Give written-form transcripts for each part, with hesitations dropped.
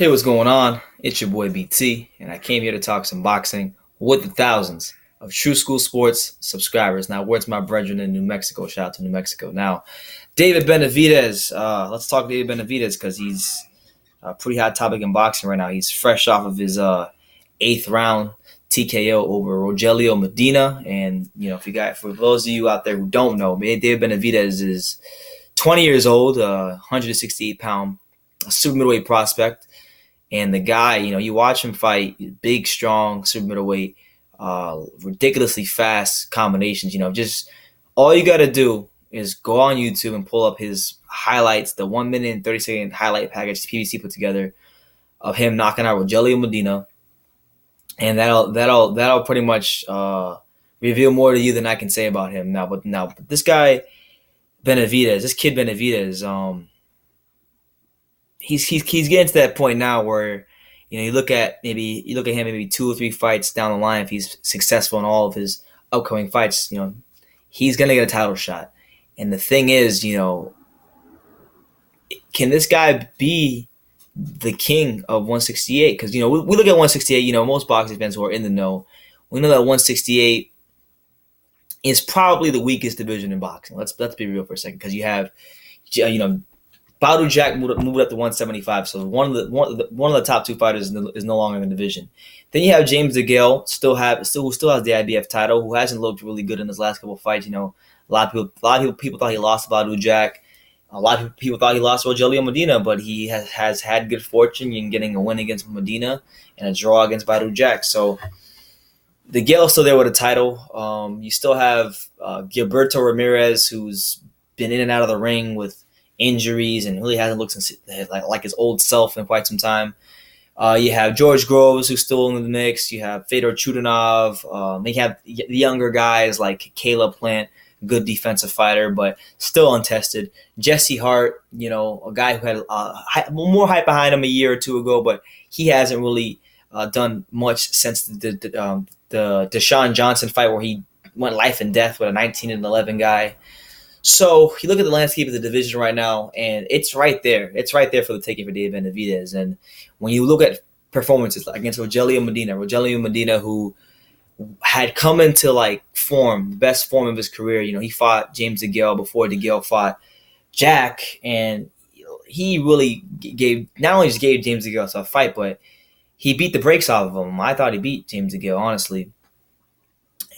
Hey, what's going on? It's your boy BT, and I came here to talk some boxing with the thousands of True School Sports subscribers. Now, where's my brethren in New Mexico? Shout out to New Mexico. Now, David Benavidez. Let's talk David Benavidez because he's a pretty hot topic in boxing right now. He's fresh off of his eighth round TKO over Rogelio Medina, and for those of you out there who don't know, David Benavidez is 20 years old, 168-pound super middleweight prospect. And the guy, you watch him fight, big, strong, super middleweight, ridiculously fast combinations. Just all you got to do is go on YouTube and pull up his highlights, the 1 minute and 30-second highlight package PBC put together of him knocking out Rogelio Medina, and that'll pretty much reveal more to you than I can say about him now. But this guy Benavidez, this kid Benavidez, he's getting to that point now where you look at him maybe 2 or 3 fights down the line. If he's successful in all of his upcoming fights, he's gonna get a title shot. And the thing is, can this guy be the king of 168? Because we look at 168. Most boxing fans who are in the know, we know that 168 is probably the weakest division in boxing. Let's be real for a second, because you have Badu Jack moved up to 175, so one of the top 2 fighters is no longer in the division. Then you have James DeGale, who still has the IBF title, who hasn't looked really good in his last couple of fights. A lot of people thought he lost to Badu Jack. A lot of people thought he lost to Rogelio Medina, but he has had good fortune in getting a win against Medina and a draw against Badu Jack. So DeGale's still there with a title. You still have Gilberto Ramirez, who's been in and out of the ring with injuries and really hasn't looked like his old self in quite some time. You have George Groves, who's still in the mix. You have Fedor Chutinov. You have the younger guys like Caleb Plant, good defensive fighter, but still untested. Jesse Hart, a guy who had more hype behind him a year or two ago, but he hasn't really done much since the Deshaun Johnson fight, where he went life and death with a 19-11 guy. So you look at the landscape of the division right now, and it's right there. It's right there for the taking for David Benavidez. And when you look at performances against Rogelio Medina, who had come into form, best form of his career. He fought James DeGale before DeGale fought Jack, and he really not only just gave James DeGale a tough fight, but he beat the brakes off of him. I thought he beat James DeGale, honestly,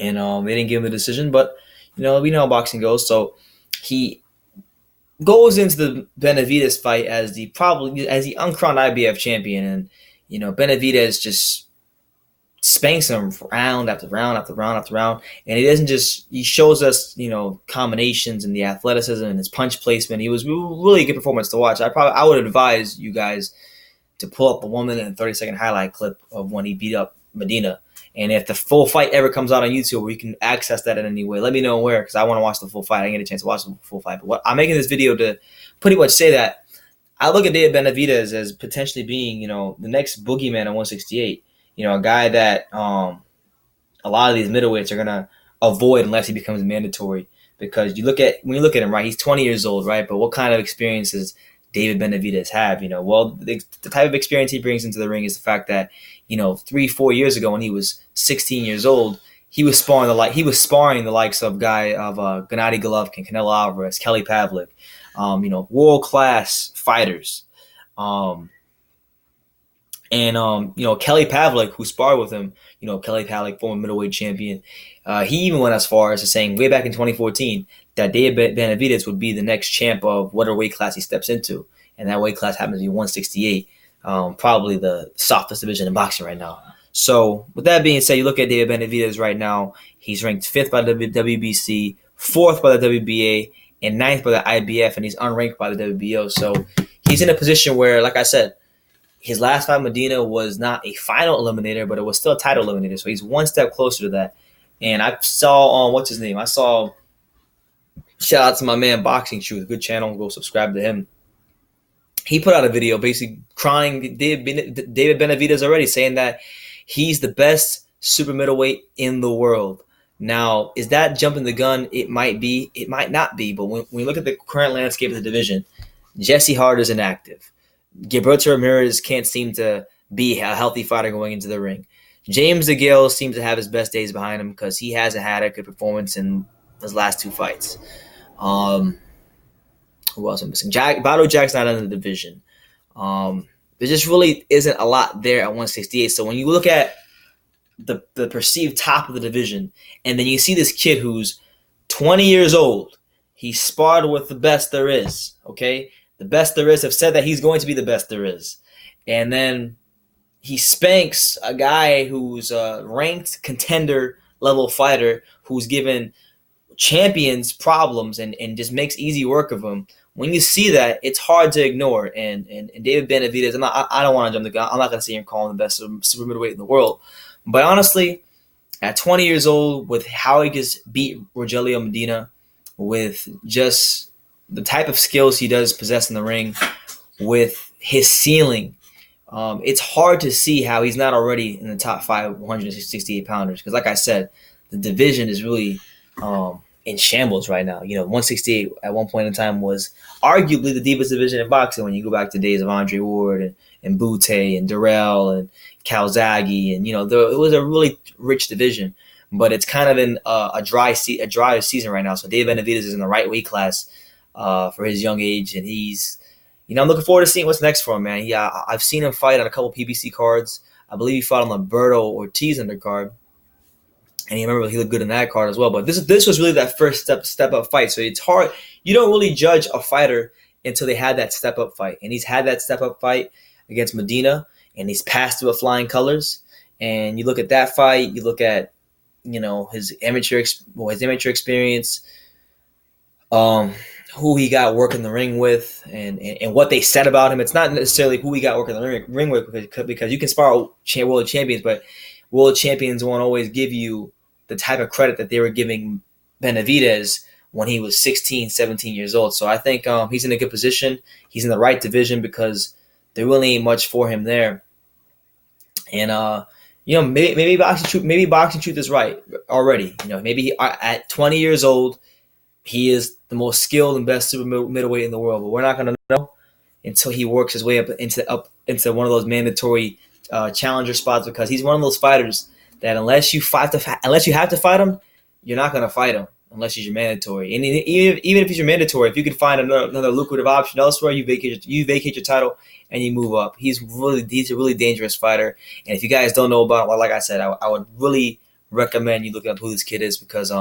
and they didn't give him the decision, but we know how boxing goes. So he goes into the Benavidez fight as the uncrowned IBF champion, and Benavidez just spanks him round after round after round after round, and he shows us combinations and the athleticism and his punch placement. He was really a good performance to watch. I would advise you guys to pull up the 1 minute and 30-second highlight clip of when he beat up Medina. And if the full fight ever comes out on YouTube, where you can access that in any way, let me know where, because I want to watch the full fight. I didn't get a chance to watch the full fight. But I'm making this video to pretty much say that I look at David Benavidez as potentially being, the next boogeyman at 168. A guy that a lot of these middleweights are gonna avoid unless he becomes mandatory. Because when you look at him, right, he's 20 years old, right? But what kind of experiences David Benavidez have? Well, the type of experience he brings into the ring is the fact that 3-4 years ago, when he was 16 years old, he was sparring the likes of Gennady Golovkin, Canelo Alvarez, Kelly Pavlik, world class fighters, and Kelly Pavlik, who sparred with him. Kelly Pavlik, former middleweight champion, he even went as far as saying way back in 2014 that David Benavidez would be the next champ of whatever weight class he steps into, and that weight class happens to be 168. Probably the softest division in boxing right now. So with that being said, you look at David Benavidez right now. He's ranked 5th by the WBC, 4th by the WBA, and 9th by the IBF, and he's unranked by the WBO. So he's in a position where, like I said, his last fight, Medina, was not a final eliminator, but it was still a title eliminator. So he's one step closer to that. And I saw shout out to my man Boxing Truth, good channel. Go subscribe to him. He put out a video basically crying David Benavidez already, saying that he's the best super middleweight in the world. Now, is that jumping the gun? It might be. It might not be. But when we look at the current landscape of the division, Jesse Hart is inactive. Gilberto Ramirez can't seem to be a healthy fighter going into the ring. James DeGale seems to have his best days behind him because he hasn't had a good performance in his last two fights. Um, who else am I missing? Battle Jack's not in the division. There just really isn't a lot there at 168. So when you look at the perceived top of the division, and then you see this kid who's 20 years old, he sparred with the best there is. Okay, the best there is have said that he's going to be the best there is, and then he spanks a guy who's a ranked contender level fighter who's given champions problems and just makes easy work of them. When you see that, it's hard to ignore. And David Benavidez, I don't want to jump the gun. I'm not going to sit here and call him the best super middleweight in the world. But honestly, at 20 years old, with how he just beat Rogelio Medina, with just the type of skills he does possess in the ring, with his ceiling, it's hard to see how he's not already in the top five 168 pounders. Because, like I said, the division is really in shambles right now. 168 at one point in time was arguably the deepest division in boxing when you go back to days of Andre Ward and Butte and Durrell and Calzaghe. And, it was a really rich division. But it's kind of in a dry season right now. So Dave Benavidez is in the right weight class for his young age. And he's, I'm looking forward to seeing what's next for him, man. Yeah, I've seen him fight on a couple PBC cards. I believe he fought on Lamberto Ortiz undercard. And you remember he looked good in that card as well. But this was really that first step up fight. So it's hard. You don't really judge a fighter until they had that step up fight. And he's had that step up fight against Medina, and he's passed through with flying colors. And you look at that fight. You look at his amateur experience, who he got working the ring with, and what they said about him. It's not necessarily who he got working the ring with because you can spar world champions, but world champions won't always give you the type of credit that they were giving Benavidez when he was 16, 17 years old. So I think he's in a good position. He's in the right division because there really ain't much for him there. And maybe boxing truth is right already. Maybe at 20 years old, he is the most skilled and best super middleweight in the world. But we're not going to know until he works his way up into one of those mandatory challenger spots, because he's one of those fighters that unless you have to fight him, you're not going to fight him unless he's your mandatory. And even if he's your mandatory, if you can find another lucrative option elsewhere, you vacate your title and you move up. He's a really dangerous fighter. And if you guys don't know about him, well, like I said, I would really recommend you look up who this kid is because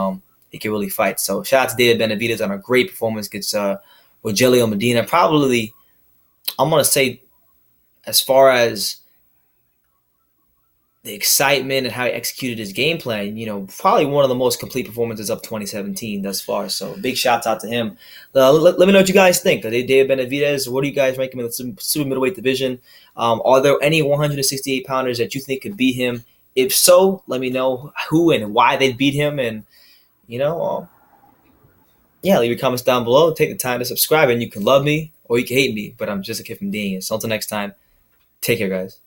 he can really fight. So shout out to David Benavidez on a great performance against Rogelio Medina. Probably, I'm going to say, as far as the excitement and how he executed his game plan, probably one of the most complete performances of 2017 thus far. So big shouts out to him. Let me know what you guys think. David Benavidez, what do you guys rank him in the super middleweight division? Are there any 168 pounders that you think could beat him? If so, let me know who and why they beat him. And, leave your comments down below. Take the time to subscribe, and you can love me or you can hate me, but I'm just a kid from Dean. So until next time, take care, guys.